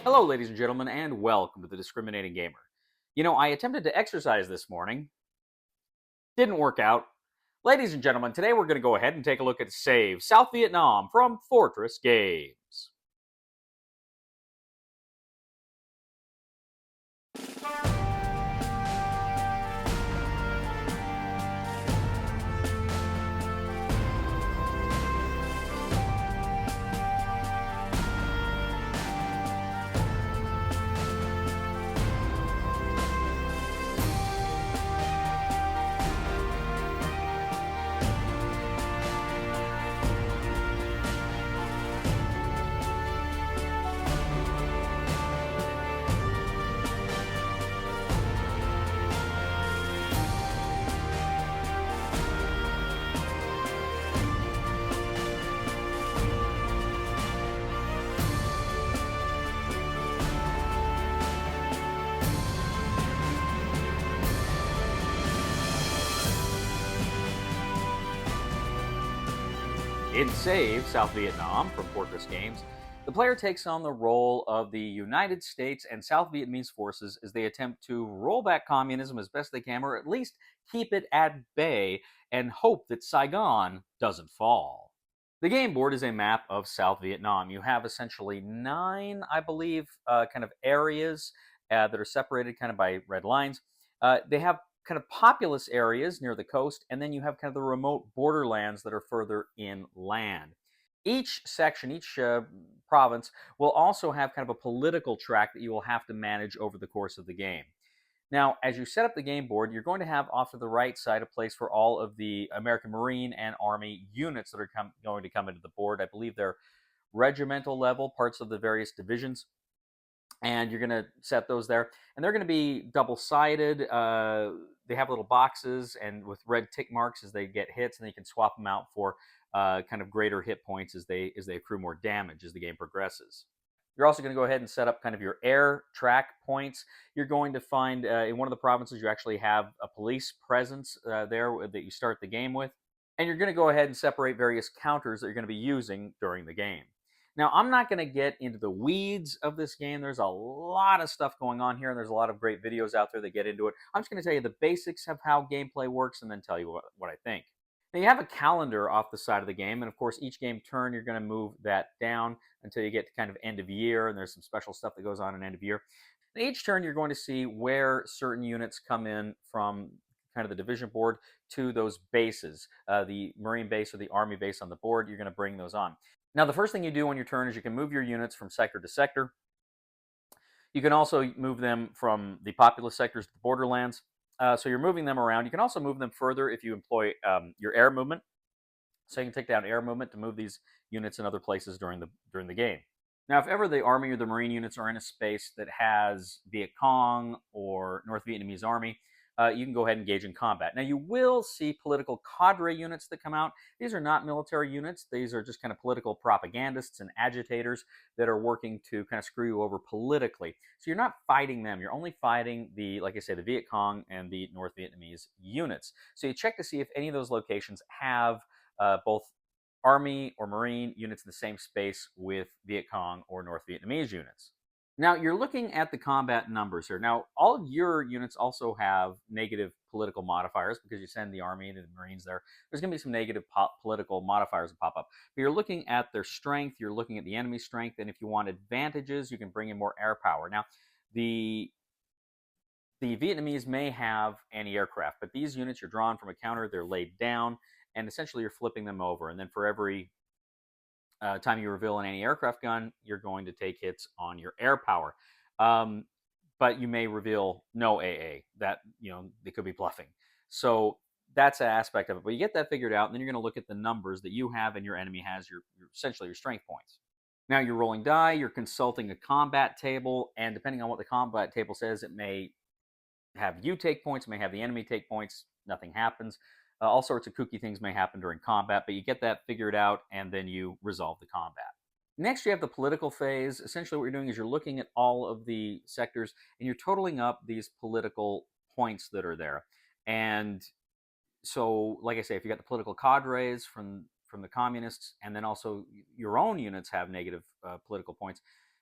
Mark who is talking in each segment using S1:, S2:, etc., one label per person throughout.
S1: Hello, ladies and gentlemen, and welcome to the Discriminating Gamer. I attempted to exercise this morning, didn't work out. Ladies and gentlemen, today we're going to go ahead and take a look at Save South Vietnam from Fortress Games. In Save South Vietnam from Fortress Games, the player takes on the role of the United States and South Vietnamese forces as they attempt to roll back communism as best they can, or at least keep it at bay, and hope that Saigon doesn't fall. The game board is a map of South Vietnam. You have essentially nine, I believe, kind of areas that are separated kind of by red lines. They have kind of populous areas near the coast, and then you have kind of the remote borderlands that are further inland. Each section, each province will also have kind of a political track that you will have to manage over the course of the game. Now, as you set up the game board, you're going to have off to the right side a place for all of the American Marine and Army units that are going to come into the board. I believe they're regimental level, parts of the various divisions, and you're going to set those there. And they're going to be double-sided. They have little boxes and with red tick marks as they get hits, and then you can swap them out for kind of greater hit points as they accrue more damage as the game progresses. You're also going to go ahead and set up kind of your air track points. You're going to find in one of the provinces you actually have a police presence there that you start the game with. And you're going to go ahead and separate various counters that you're going to be using during the game. Now, I'm not going to get into the weeds of this game. There's a lot of stuff going on here, and there's a lot of great videos out there that get into it. I'm just going to tell you the basics of how gameplay works and then tell you what I think. Now, you have a calendar off the side of the game, and of course, each game turn, you're going to move that down until you get to kind of end of year, and there's some special stuff that goes on in end of year. And each turn, you're going to see where certain units come in from kind of the division board to those bases, the Marine base or the Army base on the board. You're going to bring those on. Now, the first thing you do on your turn is you can move your units from sector to sector. You can also move them from the populous sectors to the borderlands. So you're moving them around. You can also move them further if you employ your air movement. So you can take down air movement to move these units in other places during the game. Now, if ever the Army or the Marine units are in a space that has Viet Cong or North Vietnamese Army, you can go ahead and engage in combat. Now, you will see political cadre units that come out. These are not military units. These are just kind of political propagandists and agitators that are working to kind of screw you over politically. So you're not fighting them. You're only fighting the, like I say, the Viet Cong and the North Vietnamese units. So you check to see if any of those locations have both Army or Marine units in the same space with Viet Cong or North Vietnamese units. Now, you're looking at the combat numbers here. Now, all of your units also have negative political modifiers because you send the Army and the Marines there. There's going to be some negative political modifiers that pop up. But you're looking at their strength, you're looking at the enemy strength, and if you want advantages, you can bring in more air power. Now, the Vietnamese may have anti-aircraft, but these units you're drawn from a counter, they're laid down, and essentially you're flipping them over. And then for every time you reveal an anti-aircraft gun, you're going to take hits on your air power. But you may reveal no AA. That, they could be bluffing. So that's an aspect of it. But you get that figured out, and then you're going to look at the numbers that you have and your enemy has, your essentially your strength points. Now you're rolling die, you're consulting a combat table, and depending on what the combat table says, it may have you take points, may have the enemy take points, nothing happens. All sorts of kooky things may happen during combat, but you get that figured out, and then you resolve the combat. Next, you have the political phase. Essentially, what you're doing is you're looking at all of the sectors, and you're totaling up these political points that are there. And so, like I say, if you got the political cadres from the communists, and then also your own units have negative political points,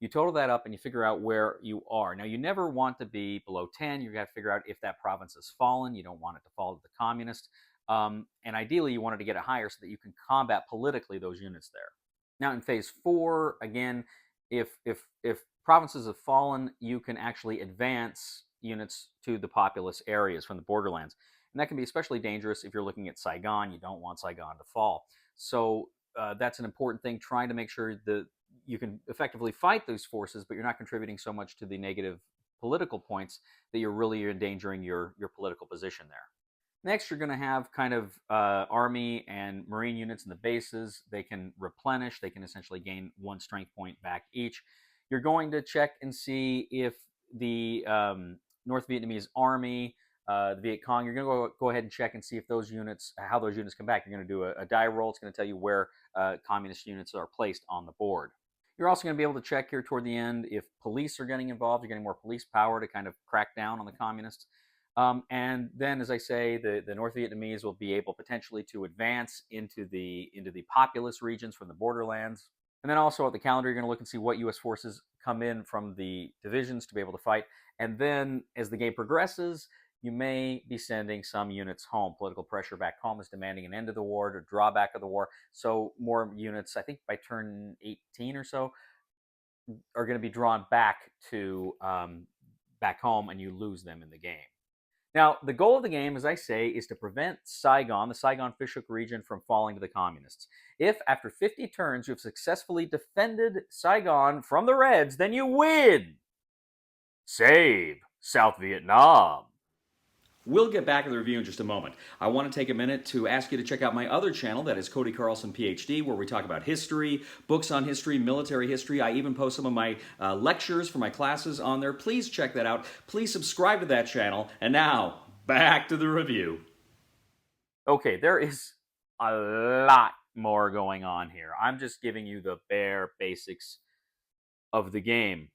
S1: You total that up and you figure out where you are. Now, you never want to be below 10. You got to figure out if that province has fallen. You don't want it to fall to the communists. And ideally, you wanted to get it higher so that you can combat politically those units there. Now, in phase 4, again, if provinces have fallen, you can actually advance units to the populous areas from the borderlands. And that can be especially dangerous if you're looking at Saigon. You don't want Saigon to fall. So that's an important thing, trying to make sure that you can effectively fight those forces, but you're not contributing so much to the negative political points that you're really endangering your political position there. Next, you're going to have kind of army and marine units in the bases. They can replenish. They can essentially gain 1 strength point back each. You're going to check and see if the North Vietnamese army, the Viet Cong, you're going to go ahead and check and see if those units, how those units come back. You're going to do a die roll. It's going to tell you where communist units are placed on the board. You're also going to be able to check here toward the end if police are getting involved. You're getting more police power to kind of crack down on the communists. And then, as I say, the North Vietnamese will be able potentially to advance into the populous regions from the borderlands. And then also at the calendar, you're going to look and see what U.S. forces come in from the divisions to be able to fight. And then, as the game progresses, you may be sending some units home. Political pressure back home is demanding an end of the war or drawback of the war. So more units, I think by turn 18 or so, are going to be drawn back to back home, and you lose them in the game. Now, the goal of the game, as I say, is to prevent Saigon, the Saigon Fishhook region, from falling to the communists. If, after 50 turns, you have successfully defended Saigon from the Reds, then you win! Save South Vietnam! We'll get back to the review in just a moment. I want to take a minute to ask you to check out my other channel, that is Cody Carlson, PhD, where we talk about history, books on history, military history. I even post some of my lectures for my classes on there. Please check that out. Please subscribe to that channel. And now, back to the review. Okay, there is a lot more going on here. I'm just giving you the bare basics of the game.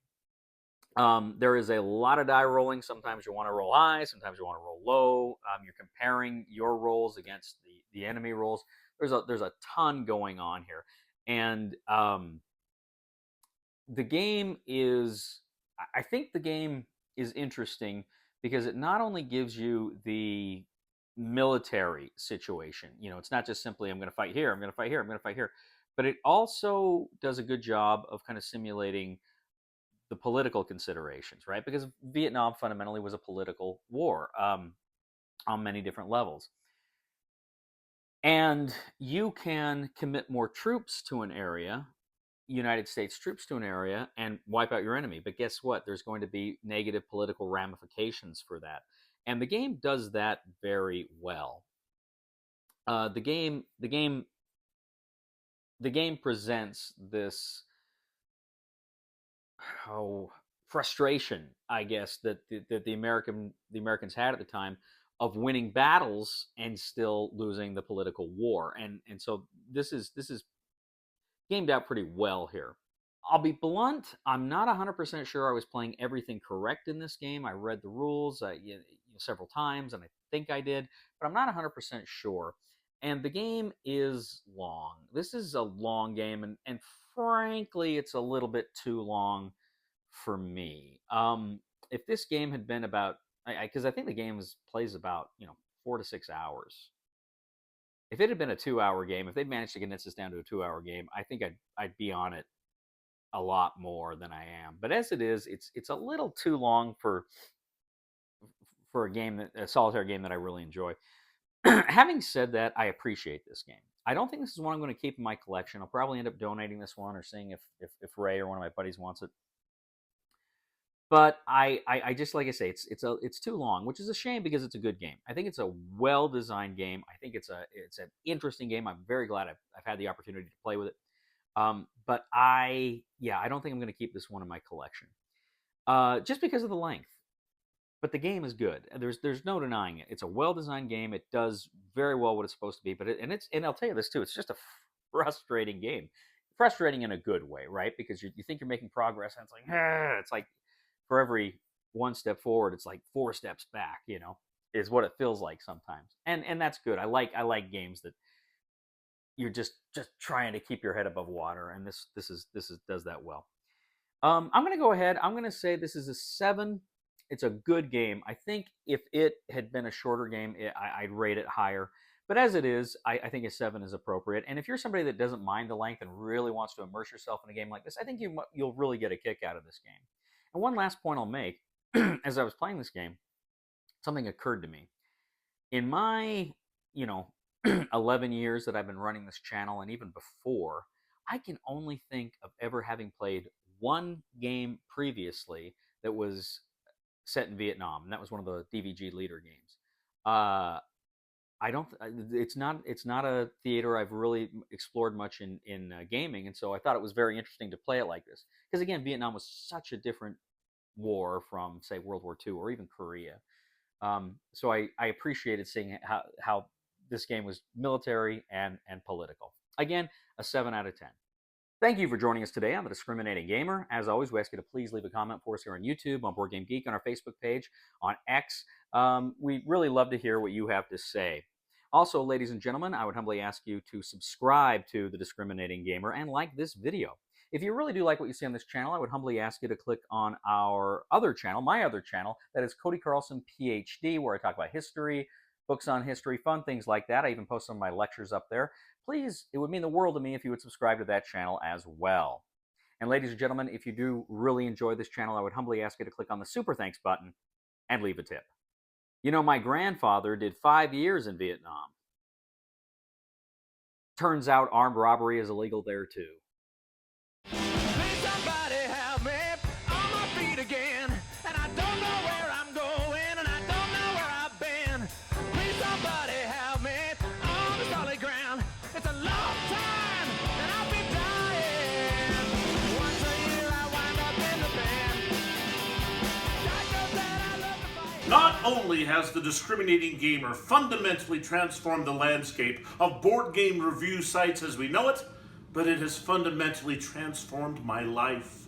S1: There is a lot of die rolling. Sometimes you want to roll high, sometimes you want to roll low. You're comparing your rolls against the enemy rolls. There's a ton going on here, and the game is. I think the game is interesting because it not only gives you the military situation. You know, it's not just simply I'm going to fight here, I'm going to fight here, I'm going to fight here, but it also does a good job of kind of simulating the political considerations, right? Because Vietnam fundamentally was a political war on many different levels. And you can commit more troops to an area, United States troops to an area, and wipe out your enemy. But guess what? There's going to be negative political ramifications for that. And the game does that very well. The game presents this frustration, I guess, that the Americans had at the time of winning battles and still losing the political war, and so this is gamed out pretty well here. I'll be blunt. I'm not 100% sure I was playing everything correct in this game. I read the rules several times, and I think I did, but I'm not 100% sure. And the game is long. This is a long game, and frankly, it's a little bit too long for me. If this game had been about, because I think the game plays about 4 to 6 hours. If it had been a 2-hour game, if they'd managed to condense this down to a 2-hour game, I think I'd be on it a lot more than I am. But as it is, it's a little too long for a solitaire game that I really enjoy. Having said that, I appreciate this game. I don't think this is one I'm going to keep in my collection. I'll probably end up donating this one or seeing if Ray or one of my buddies wants it. But I just, like I say, it's too long, which is a shame because it's a good game. I think it's a well-designed game. I think it's an interesting game. I'm very glad I've had the opportunity to play with it. But I don't think I'm going to keep this one in my collection, just because of the length. But the game is good. There's no denying it. It's a well-designed game. It does very well what it's supposed to be. But I'll tell you this too. It's just a frustrating game. Frustrating in a good way, right? Because you think you're making progress, and it's like for every one step forward, it's like 4 steps back. Is what it feels like sometimes. And that's good. I like games that you're just trying to keep your head above water, and this does that well. I'm going to go ahead. I'm going to say this is a 7. It's a good game. I think if it had been a shorter game, I'd rate it higher. But as it is, I think a 7 is appropriate. And if you're somebody that doesn't mind the length and really wants to immerse yourself in a game like this, I think you'll really get a kick out of this game. And one last point I'll make, as I was playing this game, something occurred to me. In my, you know, 11 years that I've been running this channel, and even before, I can only think of ever having played one game previously that was set in Vietnam, and that was one of the DVG leader games. Uh, I don't. It's not a theater I've really explored much in gaming, and so I thought it was very interesting to play it like this. Because again, Vietnam was such a different war from, say, World War II or even Korea. So I appreciated seeing how this game was military and political. Again, a 7 out of 10. Thank you for joining us today on The Discriminating Gamer. As always, we ask you to please leave a comment for us here on YouTube, on Board Game Geek, on our Facebook page, on X. We really love to hear what you have to say. Also, ladies and gentlemen, I would humbly ask you to subscribe to The Discriminating Gamer and like this video. If you really do like what you see on this channel, I would humbly ask you to click on our other channel, my other channel, that is Cody Carlson, PhD, where I talk about history, books on history, fun things like that. I even post some of my lectures up there. Please, it would mean the world to me if you would subscribe to that channel as well. And ladies and gentlemen, if you do really enjoy this channel, I would humbly ask you to click on the Super Thanks button and leave a tip. You know, my grandfather did 5 years in Vietnam. Turns out armed robbery is illegal there too.
S2: Please somebody help me on my feet again. And I don't know where I'm going, and I don't know where I've been. Please somebody help me on the solid ground. It's a long time, and I'll be dying. Once a year I wind up in the band. God knows that I love to fight.
S3: Not only has The Discriminating Gamer fundamentally transformed the landscape of board game review sites as we know it, but it has fundamentally transformed my life.